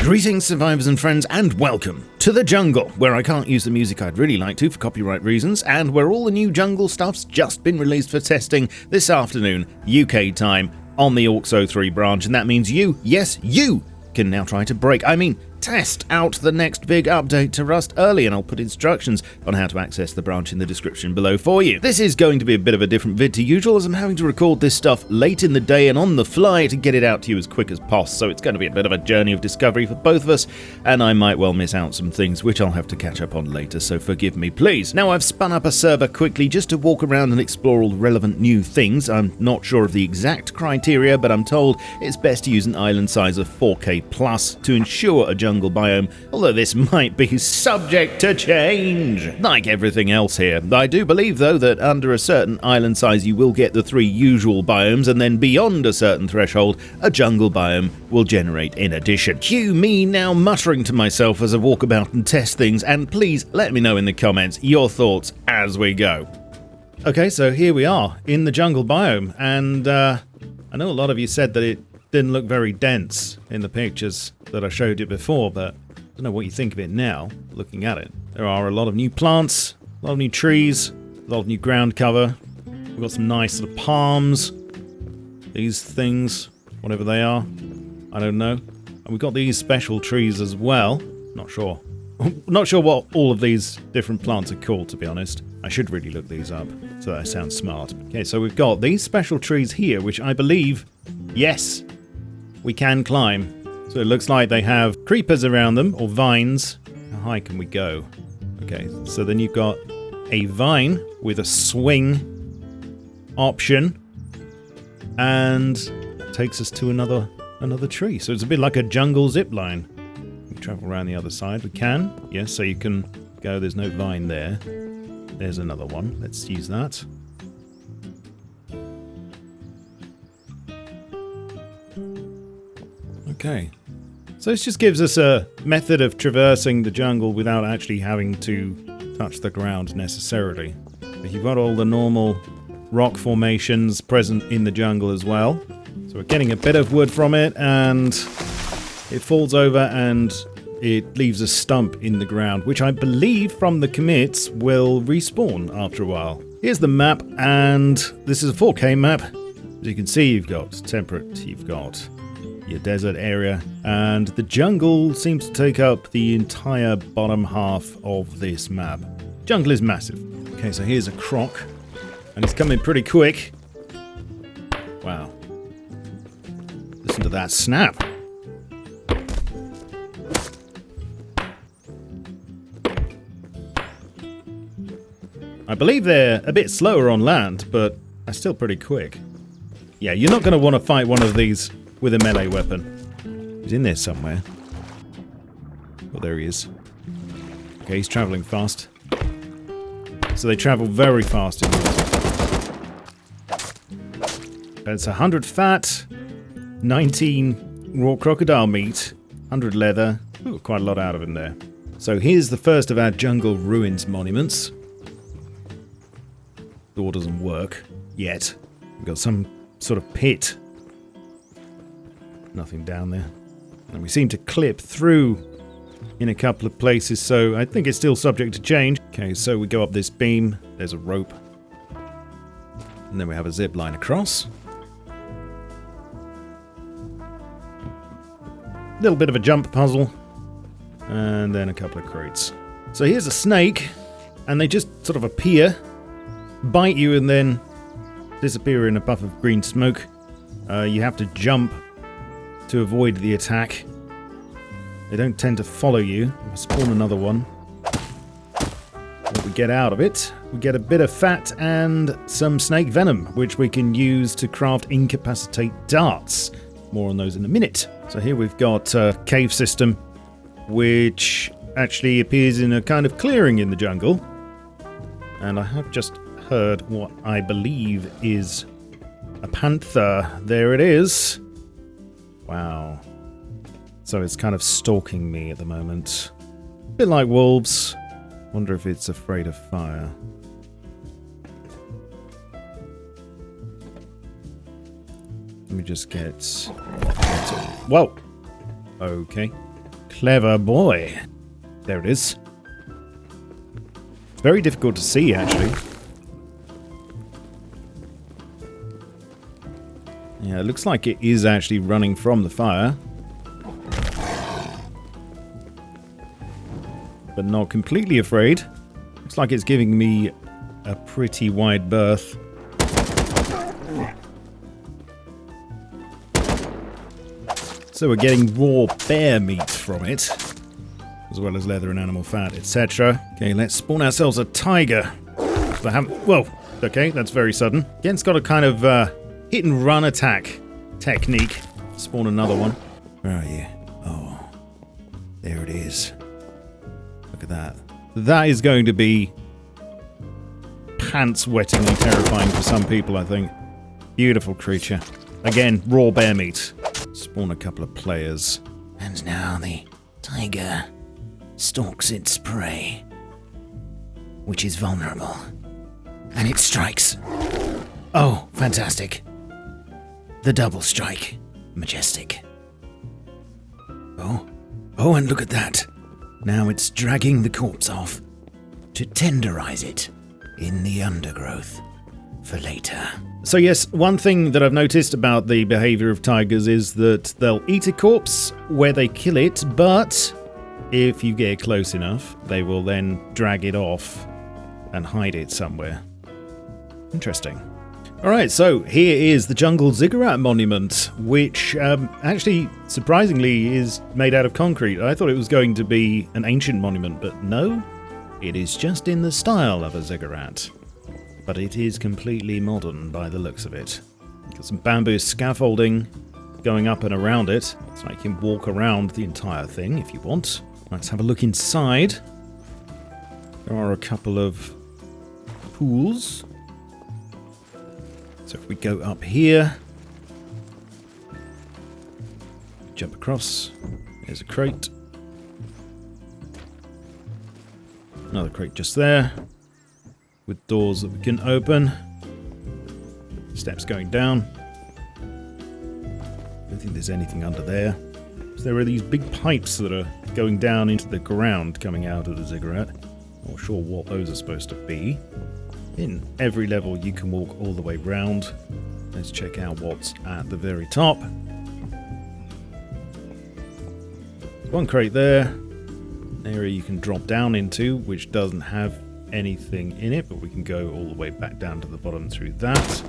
Greetings survivors and friends, and welcome to the jungle, where I can't use the music I'd really like to for copyright reasons, and where all the new jungle stuff's just been released for testing this afternoon, UK time, on the Orcs 03 branch, and that means you, yes you, can now try to test out the next big update to Rust early, and I'll put instructions on how to access the branch in the description below for you. This is going to be a bit of a different vid to usual, as I'm having to record this stuff late in the day and on the fly to get it out to you as quick as possible, so it's going to be a bit of a journey of discovery for both of us, and I might well miss out some things which I'll have to catch up on later, so forgive me please. Now, I've spun up a server quickly just to walk around and explore all the relevant new things. I'm not sure of the exact criteria, but I'm told it's best to use an island size of 4K plus to ensure a jungle biome, although this might be subject to change. Like everything else here, I do believe though that under a certain island size you will get the 3 usual biomes, and then beyond a certain threshold a jungle biome will generate in addition. Cue me now muttering to myself as I walk about and test things, and please let me know in the comments your thoughts as we go. Okay, so here we are in the jungle biome, and I know a lot of you said that it didn't look very dense in the pictures that I showed you before, but I don't know what you think of it now, looking at it. There are a lot of new plants, a lot of new trees, a lot of new ground cover. We've got some nice sort of palms, these things, whatever they are, I don't know. And we've got these special trees as well. Not sure. Not sure what all of these different plants are called, to be honest. I should really look these up, so that I sound smart. Okay, so we've got these special trees here, which I believe, yes, we can climb. So it looks like they have creepers around them, or vines. How high can we go? Okay, so then you've got a vine with a swing option, and that takes us to another tree. So it's a bit like a jungle zip line. We can travel around the other side. We can. Yes, so you can go. There's no vine there. There's another one. Let's use that. Okay. So this just gives us a method of traversing the jungle without actually having to touch the ground necessarily. But you've got all the normal rock formations present in the jungle as well. So we're getting a bit of wood from it, and it falls over and it leaves a stump in the ground, which I believe from the commits will respawn after a while. Here's the map, and this is a 4K map. As you can see, you've got temperate, you've got your desert area, and the jungle seems to take up the entire bottom half of this map. Jungle is massive. Okay, so here's a croc, and he's coming pretty quick. Wow. Listen to that snap. I believe they're a bit slower on land, but they're still pretty quick. Yeah, you're not going to want to fight one of these with a melee weapon. He's in there somewhere. Oh, there he is. Okay, he's traveling fast. So they travel very fast in these. It's 100 fat, 19 raw crocodile meat, 100 leather. Ooh, quite a lot out of him there. So here's the first of our jungle ruins monuments. Door doesn't work yet. We've got some sort of pit. Nothing down there. And we seem to clip through in a couple of places, so I think it's still subject to change. Okay, so we go up this beam. There's a rope. And then we have a zip line across. A little bit of a jump puzzle. And then a couple of crates. So here's a snake, and they just sort of appear, bite you, and then disappear in a puff of green smoke. You have to jump to avoid the attack. They don't tend to follow you. We'll spawn another one. What we get out of it, we get a bit of fat and some snake venom, which we can use to craft incapacitate darts. More on those in a minute. So here we've got a cave system, which actually appears in a kind of clearing in the jungle. And I have just heard what I believe is a panther. There it is. Wow. So it's kind of stalking me at the moment. A bit like wolves. Wonder if it's afraid of fire. Let me just get... Whoa! Okay. Clever boy. There it is. It's very difficult to see, actually. Yeah, it looks like it is actually running from the fire. But not completely afraid. Looks like it's giving me a pretty wide berth. So we're getting raw bear meat from it, as well as leather and animal fat, etc. Okay, let's spawn ourselves a tiger. I haven't... Whoa, okay, that's very sudden. Again, it's got a kind of hit and run attack technique. Spawn another one. Where are you? Oh, there it is. Look at that. That is going to be pants-wettingly terrifying for some people, I think. Beautiful creature. Again, raw bear meat. Spawn a couple of players. And now the tiger stalks its prey, which is vulnerable. And it strikes. Oh, fantastic. The double strike. Majestic. Oh, and look at that. Now it's dragging the corpse off to tenderize it in the undergrowth for later. So yes, one thing that I've noticed about the behavior of tigers is that they'll eat a corpse where they kill it, but if you get close enough, they will then drag it off and hide it somewhere. Interesting. Alright, so here is the Jungle Ziggurat Monument, which actually, surprisingly, is made out of concrete. I thought it was going to be an ancient monument, but no, it is just in the style of a ziggurat. But it is completely modern by the looks of it. Got some bamboo scaffolding going up and around it, so you can walk around the entire thing if you want. Let's have a look inside. There are a couple of pools. So if we go up here, jump across, there's a crate. Another crate just there, with doors that we can open. Steps going down. I don't think there's anything under there. So there are these big pipes that are going down into the ground coming out of the ziggurat. Not sure what those are supposed to be. In every level you can walk all the way round. Let's check out what's at the very top. One crate there. An area you can drop down into, which doesn't have anything in it, but we can go all the way back down to the bottom through that.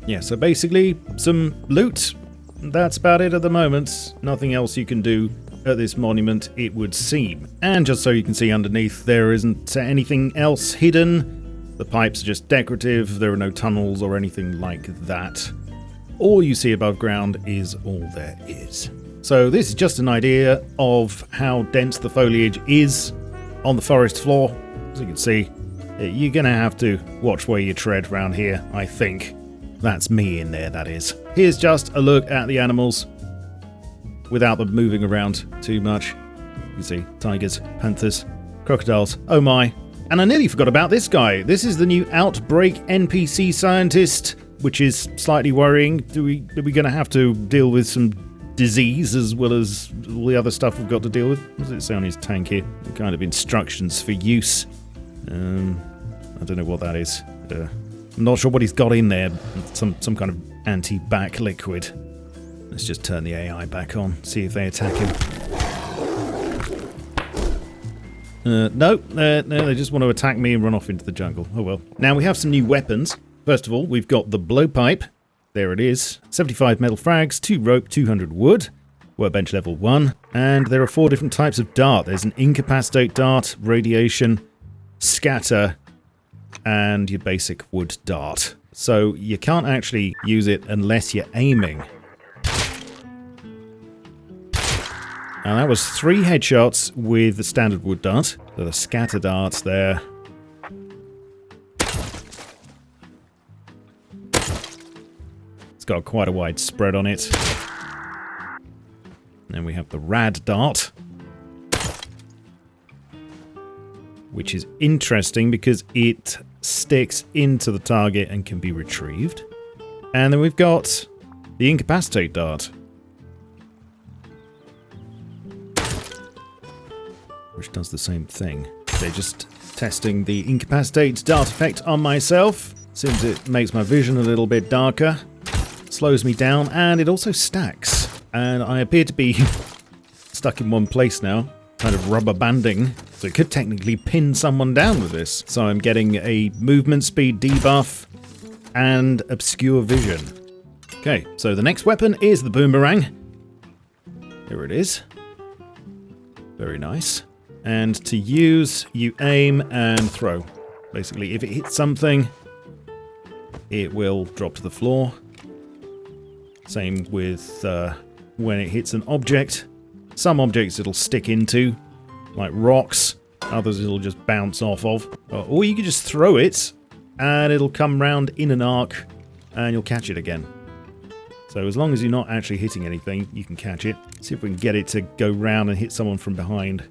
Yeah, so basically some loot. That's about it at the moment. Nothing else you can do at this monument, it would seem. And just so you can see underneath, there isn't anything else hidden. The pipes are just decorative. There are no tunnels or anything like that. All you see above ground is all there is. So this is just an idea of how dense the foliage is on the forest floor. As you can see, you're going to have to watch where you tread around here, I think. That's me in there, that is. Here's just a look at the animals without them moving around too much. You can see tigers, panthers, crocodiles, oh my. And I nearly forgot about this guy. This is the new Outbreak NPC Scientist, which is slightly worrying. Are we going to have to deal with some disease as well as all the other stuff we've got to deal with? What does it say on his tank here? The kind of instructions for use. I don't know what that is. I'm not sure what he's got in there. Some kind of anti-bac liquid. Let's just turn the AI back on, see if they attack him. No, they just want to attack me and run off into the jungle. Oh well. Now we have some new weapons. First of all, we've got the Blowpipe. There it is. 75 metal frags, 2 rope, 200 wood. Workbench level 1. And there are 4 different types of dart. There's an incapacitate dart, radiation, scatter, and your basic wood dart. So you can't actually use it unless you're aiming. And that was 3 headshots with the standard wood dart. So the scatter darts there. It's got quite a wide spread on it. Then we have the rad dart, which is interesting because it sticks into the target and can be retrieved. And then we've got the incapacitate dart. which does the same thing. Okay, just testing the incapacitate dart effect on myself. Seems it makes my vision a little bit darker, slows me down, and it also stacks. And I appear to be stuck in one place now, kind of rubber banding. So it could technically pin someone down with this. So I'm getting a movement speed debuff and obscure vision. Okay, so the next weapon is the Boomerang. Here it is. Very nice. And to use, you aim and throw. Basically, if it hits something, it will drop to the floor. Same with when it hits an object. Some objects it'll stick into, like rocks. Others it'll just bounce off of. Or you can just throw it, and it'll come round in an arc, and you'll catch it again. So as long as you're not actually hitting anything, you can catch it. See if we can get it to go round and hit someone from behind.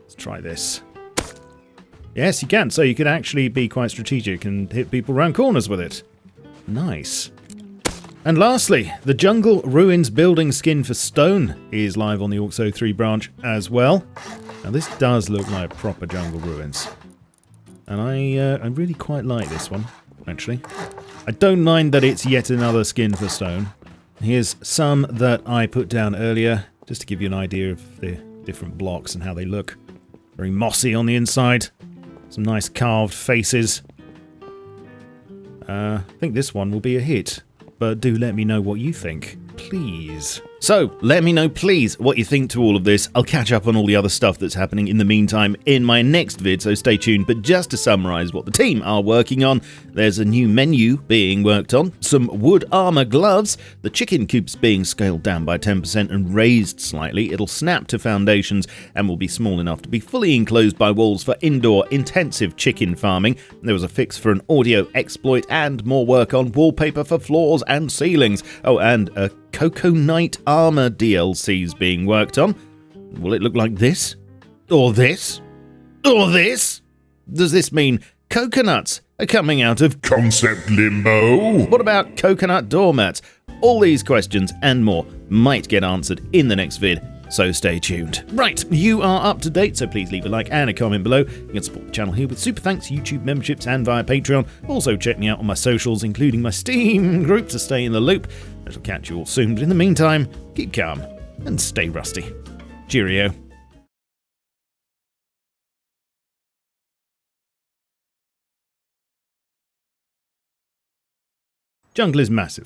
Let's try this. Yes, you can. So you can actually be quite strategic and hit people round corners with it. Nice. And lastly, the Jungle Ruins building skin for stone is live on the Orcs 03 branch as well. Now this does look like proper Jungle Ruins. And I really quite like this one, actually. I don't mind that it's yet another skin for stone. Here's some that I put down earlier, just to give you an idea of the different blocks and how they look. Very mossy on the inside. Some nice carved faces. I think this one will be a hit, but do let me know what you think, please. So, let me know, please, what you think to all of this. I'll catch up on all the other stuff that's happening in the meantime in my next vid, so stay tuned. But just to summarise what the team are working on, there's a new menu being worked on, some wood armour gloves, the chicken coop's being scaled down by 10% and raised slightly. It'll snap to foundations and will be small enough to be fully enclosed by walls for indoor intensive chicken farming. There was a fix for an audio exploit and more work on wallpaper for floors and ceilings. Oh, and a Cocoa Knight Armor DLC's being worked on. Will it look like this? Or this? Or this? Does this mean coconuts are coming out of Concept limbo? What about coconut doormats? All these questions and more might get answered in the next vid, so stay tuned. Right, you are up to date, so please leave a like and a comment below. You can support the channel here with super thanks, YouTube memberships, and via Patreon. Also check me out on my socials, including my Steam group, to stay in the loop. I shall catch you all soon, but in the meantime, keep calm and stay rusty. Cheerio. Jungle is massive.